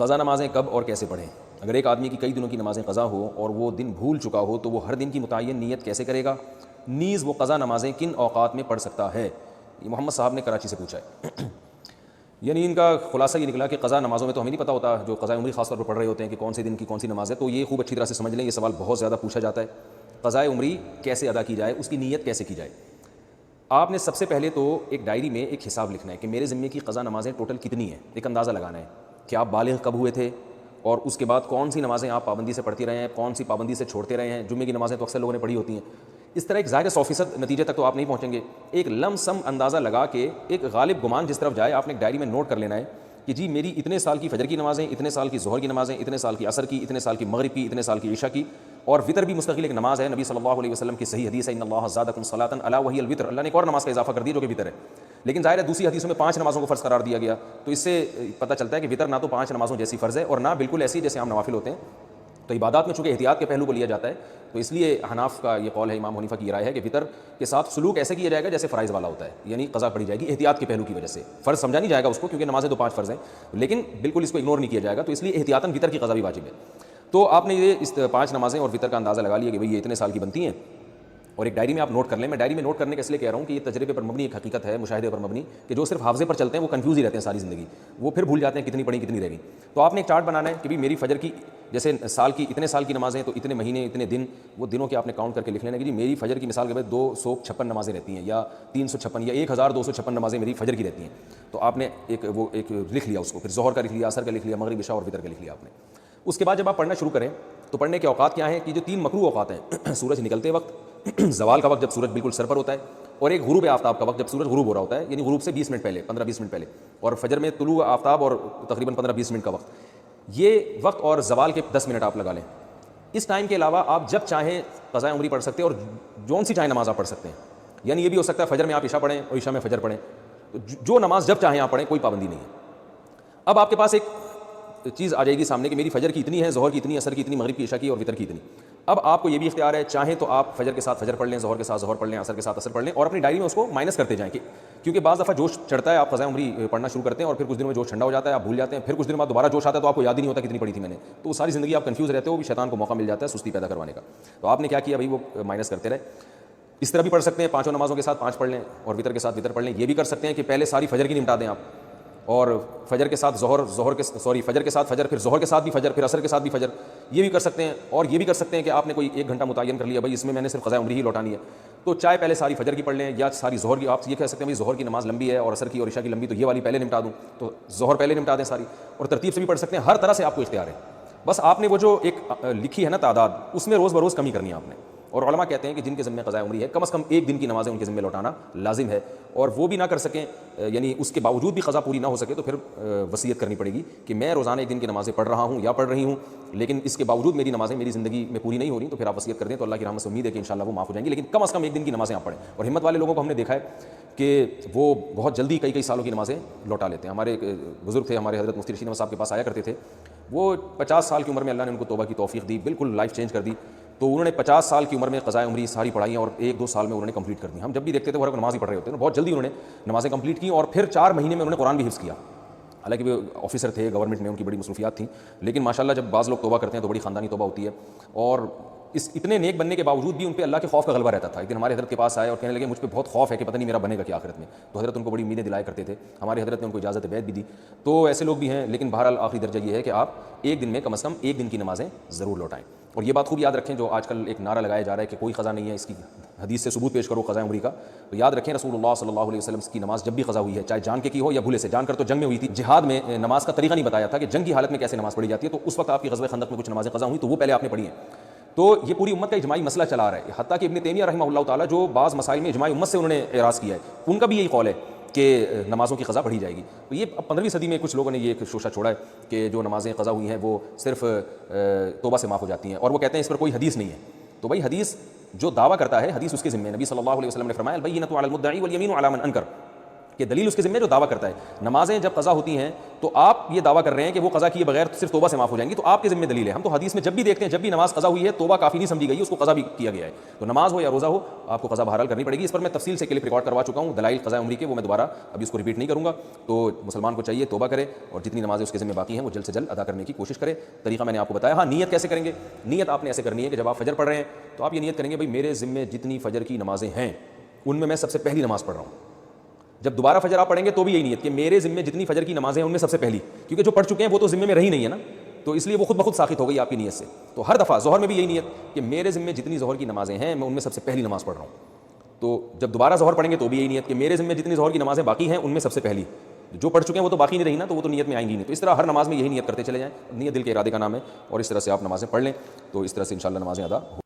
قضا نمازیں کب اور کیسے پڑھیں؟ اگر ایک آدمی کی کئی دنوں کی نمازیں قضا ہو اور وہ دن بھول چکا ہو تو وہ ہر دن کی متعین نیت کیسے کرے گا؟ نیز وہ قضا نمازیں کن اوقات میں پڑھ سکتا ہے؟ یہ محمد صاحب نے کراچی سے پوچھا ہے۔ یعنی ان کا خلاصہ یہ نکلا کہ قضا نمازوں میں تو ہمیں نہیں پتہ ہوتا، جو قضاء عمری خاص طور پر پڑھ رہے ہوتے ہیں کہ کون سے دن کی کون سی نماز ہے، تو یہ خوب اچھی طرح سے سمجھ لیں، یہ سوال بہت زیادہ پوچھا جاتا ہے۔ قضاء عمری کیسے ادا کی جائے، اس کی نیت کیسے کی جائے؟ آپ نے سب سے پہلے تو ایک ڈائری میں ایک حساب لکھنا ہے کہ میرے ذمے کی قضا نمازیں ٹوٹل کتنی ہیں، ایک اندازہ لگانا ہے کہ آپ بالغ کب ہوئے تھے اور اس کے بعد کون سی نمازیں آپ پابندی سے پڑھتے رہے ہیں، کون سی پابندی سے چھوڑتے رہے ہیں۔ جمعے کی نمازیں تو اکثر لوگوں نے پڑھی ہوتی ہیں۔ اس طرح ایک ظاہر 100% نتیجے تک تو آپ نہیں پہنچیں گے، ایک لم سم اندازہ لگا کے ایک غالب گمان جس طرف جائے آپ نے ایک ڈائری میں نوٹ کر لینا ہے کہ جی میری اتنے سال کی فجر کی نمازیں، اتنے سال کی ظہر کی نمازیں، اتنے سال کی عصر کی، اتنے سال کی مغرب کی، اتنے سال کی عشاء کی، اور وطر بھی مستقل ایک نماز ہے۔ نبی صلی اللہ علیہ وسلم کی صحیح حدیث ہے ان اللہ زادکم صلاۃ الا وہی الوتر، اللہ نے ایک اور نماز کا اضافہ کر دی جو کہ وطر ہے، لیکن ظاہر ہے دوسری حدیثوں میں 5 نمازوں کو فرض قرار دیا گیا، تو اس سے پتہ چلتا ہے کہ وطر نہ تو 5 نمازوں جیسی فرض ہے اور نہ بالکل ایسی جیسے عام نوافل ہوتے ہیں۔ تو عبادات میں چونکہ احتیاط کے پہلو کو لیا جاتا ہے، تو اس لیے حناف کا یہ قول ہے، امام حنیفہ کی یہ رائے ہے کہ وطر کے ساتھ سلوک ایسے کیا جائے گا جیسے فرائض والا ہوتا ہے، یعنی قضا پڑھی جائے گی احتیاط کے پہلو کی وجہ سے، فرض سمجھا نہیں جائے گا اس کو کیونکہ نمازیں تو 5 فرض ہیں، لیکن بالکل اس کو اگنور نہیں کیا جائے گا، تو اس لیے احتیاطاً وطر کی قضا بھی واجب ہے۔ تو آپ نے یہ اس 5 نمازیں اور وطر کا اندازہ لگا لیا کہ بھئی یہ اتنے سال کی بنتی ہیں، اور ایک ڈائری میں آپ نوٹ کر لیں۔ میں ڈائری میں نوٹ کرنے کے اس لیے کہہ رہا ہوں کہ یہ تجربے پر مبنی ایک حقیقت ہے، مشاہدے پر مبنی، کہ جو صرف حافظے پر چلتے ہیں وہ کنفیوز ہی رہتے ہیں ساری زندگی، وہ پھر بھول جاتے ہیں کتنی پڑھی کتنی رہ گئی۔ تو آپ نے ایک چارٹ بنانا ہے کہ بھی میری فجر کی جیسے سال کی اتنے سال کی نمازیں تو اتنے مہینے اتنے دن، وہ دنوں کے آپ نے کاؤنٹ کر کے لکھ لینا کہ جی میری فجر کی مثال کے بعد 256 نمازیں رہتی ہیں یا 356 یا 1256 نمازیں میری فجر کی رہتی ہیں، تو آپ نے ایک لکھ لیا اس کو، پھر ظہر کا لکھ لیا، عصر کا لکھ لیا، مغرب عشاء اور وتر کا لکھ لیا آپ نے۔ اس کے بعد جب آپ پڑھنا شروع کریں تو پڑھنے کے اوقات کیا ہیں کہ جو 3 مکروہ اوقات ہیں، سورج نکلتے وقت، زوال کا وقت جب سورج بالکل سر پر ہوتا ہے، اور ایک غروب آفتاب کا وقت جب سورج غروب ہو رہا ہوتا ہے، یعنی غروب سے 20 منٹ پہلے، 15-20 منٹ پہلے، اور فجر میں طلوع آفتاب اور تقریباً 15-20 منٹ کا وقت، یہ وقت اور زوال کے 10 منٹ آپ لگا لیں۔ اس ٹائم کے علاوہ آپ جب چاہیں قضاء عمری پڑھ سکتے ہیں اور جون سی چاہیں نماز آپ پڑھ سکتے ہیں، یعنی یہ بھی ہو سکتا ہے فجر میں آپ عشاء پڑھیں اور عشاء میں فجر پڑھیں، تو جو نماز جب چاہیں آپ پڑھیں، کوئی پابندی نہیں ہے۔ اب آپ کے پاس ایک چیز آ جائے گی سامنے کہ میری فجر کی اتنی ہے، ظہر کی اتنی، عصر کی اتنی، مغرب کی عشاء کی اور وتر کی اتنی۔ اب آپ کو یہ بھی اختیار ہے، چاہیں تو آپ فجر کے ساتھ فجر پڑھ لیں، ظہر کے ساتھ ظہر پڑھ لیں، عصر کے ساتھ عصر پڑھ لیں، اور اپنی ڈائری میں اس کو مائنس کرتے جائیں، کیونکہ بعض دفعہ جوش چڑھتا ہے، آپ قضاء عمری پڑھنا شروع کرتے ہیں اور پھر کچھ دنوں میں جوش ٹھنڈا ہو جاتا ہے، آپ بھول جاتے ہیں، پھر کچھ دن بعد دوبارہ جوش آتا ہے تو آپ کو یاد ہی نہیں ہوتا کتنی پڑھی تھی میں نے، تو وہ ساری زندگی آپ کنفیوز رہتے ہو، بھی شیطان کو موقع مل جاتا ہے سستی پیدا کروانے کا۔ تو آپ نے کیا کیا بھائی، وہ مائنس کرتے رہے۔ اس طرح بھی پڑھ سکتے ہیں، 5 نمازوں کے ساتھ 5 پڑھ لیں اور وتر کے ساتھ وتر پڑھ لیں۔ یہ بھی کر سکتے ہیں کہ پہلے ساری فجر کی نمٹا دیں آپ، اور فجر کے ساتھ فجر کے ساتھ فجر، پھر ظہر کے ساتھ بھی فجر، پھر عصر کے ساتھ بھی فجر، یہ بھی کر سکتے ہیں۔ اور یہ بھی کر سکتے ہیں کہ آپ نے کوئی 1 گھنٹہ متعین کر لیا، بھائی اس میں نے صرف قضاء عمری ہی لوٹانی ہے، تو چاہے پہلے ساری فجر کی پڑھ لیں یا ساری ظہر کی۔ آپ یہ کہہ سکتے ہیں بھائی ظہر کی نماز لمبی ہے اور عصر کی اور عشاء کی لمبی، تو یہ والی پہلے نمٹا دوں، تو ظہر پہلے نمٹا دیں ساری، اور ترتیب سے بھی پڑھ سکتے ہیں۔ ہر طرح سے آپ کو اختیار ہے، بس آپ نے وہ جو ایک لکھی ہے نا تعداد، اس میں روز بروز کمی کرنی ہے آپ نے۔ اور علماء کہتے ہیں کہ جن کے ذمہ قضاء عمری ہے، کم از کم 1 دن کی نمازیں ان کے ذمہ لوٹانا لازم ہے، اور وہ بھی نہ کر سکیں، یعنی اس کے باوجود بھی قضا پوری نہ ہو سکے تو پھر وصیت کرنی پڑے گی کہ میں روزانہ 1 دن کی نمازیں پڑھ رہا ہوں یا پڑھ رہی ہوں، لیکن اس کے باوجود میری نمازیں میری زندگی میں پوری نہیں ہو رہی، تو پھر آپ وصیت کر دیں تو اللہ کی رحمت سے امید ہے کہ انشاءاللہ وہ معاف ہو جائیں گی، لیکن کم از کم 1 دن کی نمازیں آپ پڑھیں۔ اور ہمت والے لوگوں کو ہم نے دیکھا ہے کہ وہ بہت جلدی کئی سالوں کی نمازیں لوٹا لیتے ہیں۔ ہمارے بزرگ تھے، ہمارے حضرت مفتی رشید احمد صاحب کے پاس آیا کرتے تھے، وہ 50 سال کی عمر میں اللہ نے ان کو توبہ کی توفیق دی، بالکل لائف چینج کر دی، تو انہوں نے 50 سال کی عمر میں قضاء عمری ساری پڑھائی اور 1-2 سال میں انہوں نے کمپلیٹ کر دی۔ ہم جب بھی دیکھتے تھے وہ نماز ہی پڑھ رہے ہوتے ہیں، بہت جلدی انہوں نے نمازیں کمپلیٹ کی، اور پھر 4 مہینے میں انہوں نے قرآن بھی حفظ کیا۔ حالانکہ وہ آفیسر تھے گورنمنٹ میں، ان کی بڑی مصروفیات تھیں، لیکن ماشاءاللہ جب بعض لوگ توبہ کرتے ہیں تو بڑی خاندانی توبہ ہوتی ہے، اور اس اتنے نیک بننے کے باوجود بھی ان پہ اللہ کے خوف کا غلبہ رہتا تھا۔ ایک دن ہمارے حضرت کے پاس آئے اور کہنے لگے مجھ پہ بہت خوف ہے کہ پتہ نہیں میرا بنے گا کیا آخرت میں، تو حضرت ان کو بڑی امیدیں دلایا کرتے تھے، ہمارے حضرت نے ان کو اجازت بیعت بھی دی۔ تو ایسے لوگ بھی ہیں، لیکن بہرحال آخری درجہ یہ ہے کہ آپ 1 دن میں کم از کم 1 دن کی نمازیں ضرور لوٹائیں۔ اور یہ بات خوب یاد رکھیں، جو آج کل ایک نعرہ لگایا جا رہا ہے کہ کوئی قضا نہیں ہے، اس کی حدیث سے ثبوت پیش کرو قضاء عمری کا، تو یاد رکھیں رسول اللہ صلی اللہ علیہ وسلم کی نماز جب بھی قضا ہوئی ہے، چاہے جان کے کی ہو یا بھولے سے، جان کر تو جنگ میں ہوئی تھی، جہاد میں نماز کا طریقہ نہیں بتایا تھا کہ جنگ کی حالت میں کیسے نماز پڑھی جاتی ہے، تو اس وقت آپ کی غزوہ خندق میں کچھ نمازیں قضا ہوئی تو وہ پہلے آپ نے پڑھی ہیں۔ تو یہ پوری امت کا اجماعی مسئلہ چلا رہا ہے، حتیٰ کہ ابن تیمیہ رحمہ اللہ تعالیٰ جو بعض مسائل میں اجماع امت سے انہوں نے اعراض کیا ہے، ان کا بھی یہی قول ہے کہ نمازوں کی قضا پڑھی جائے گی۔ تو یہ 15ویں صدی میں کچھ لوگوں نے یہ ایک شوشہ چھوڑا ہے کہ جو نمازیں قضا ہوئی ہیں وہ صرف توبہ سے معاف ہو جاتی ہیں، اور وہ کہتے ہیں اس پر کوئی حدیث نہیں ہے۔ تو بھائی حدیث جو دعویٰ کرتا ہے، حدیث اس کے ذمہ ہے۔ نبی صلی اللہ علیہ وسلم نے فرمایا البینۃ علی المدعی والیمین علی من انکر، کہ دلیل اس کے ذمہ جو دعویٰ کرتا ہے. نمازیں جب قضا ہوتی ہیں تو آپ یہ دعویٰ کر رہے ہیں کہ وہ قضا کیے بغیر صرف توبہ سے معاف ہو جائیں گی, تو آپ کے ذمہ دلیل ہے. ہم تو حدیث میں جب بھی دیکھتے ہیں جب بھی نماز قضا ہوئی ہے توبہ کافی نہیں سمجھی گئی ہے, اس کو قضا بھی کیا گیا ہے. تو نماز ہو یا روزہ ہو آپ کو قضا بہرحال کرنی پڑے گی. اس پر میں تفصیل سے کلپ ریکارڈ کروا چکا ہوں دلائل قضا عمری کے, وہ میں دوبارہ ابھی اس کو ریپیٹ نہیں کروں گا. تو مسلمان کو چاہیے توبہ کرے اور جتنی نمازیں اس کے ذمہ باقی ہیں وہ جلد سے جلد ادا کرنے کی کوشش کرے. طریقہ میں نے آپ کو بتایا. ہاں نیت کیسے کریں گے؟ نیت آپ نے ایسے کرنی ہے کہ جب آپ فجر پڑھ رہے ہیں تو آپ یہ نیت کریں گے بھائی میرے ذمہ جتنی فجر کی نمازیں ہیں ان میں سب سے پہلی نماز پڑھ رہا ہوں. جب دوبارہ فجر آپ پڑھیں گے تو بھی یہی نیت کہ میرے ذمہ جتنی فجر کی نمازیں ہیں ان میں سب سے پہلی, کیونکہ جو پڑھ چکے ہیں وہ تو ذمہ میں رہی نہیں ہے نا, تو اس لیے وہ خود بخود ساقط ہو گئی آپ کی نیت سے. تو ہر دفعہ ظہر میں بھی یہی نیت کہ میرے ذمہ جتنی ظہر کی نمازیں ہیں میں ان میں سب سے پہلی نماز پڑھ رہا ہوں. تو جب دوبارہ ظہر پڑھیں گے تو بھی یہی نیت کہ میرے ذمہ جتنی ظہر کی نمازیں باقی ہیں ان میں سب سے پہلی. جو پڑھ چکے ہیں وہ تو باقی نہیں رہی نا, تو وہ تو نیت میں آئیں گی نہیں. تو اس طرح ہر نماز میں یہی نیت کرتے چلے جائیں. نیت دل کے ارادے کا نام ہے, اور اس طرح سے آپ نمازیں پڑھ لیں تو اس طرح سے انشاءاللہ نمازیں ادا ہو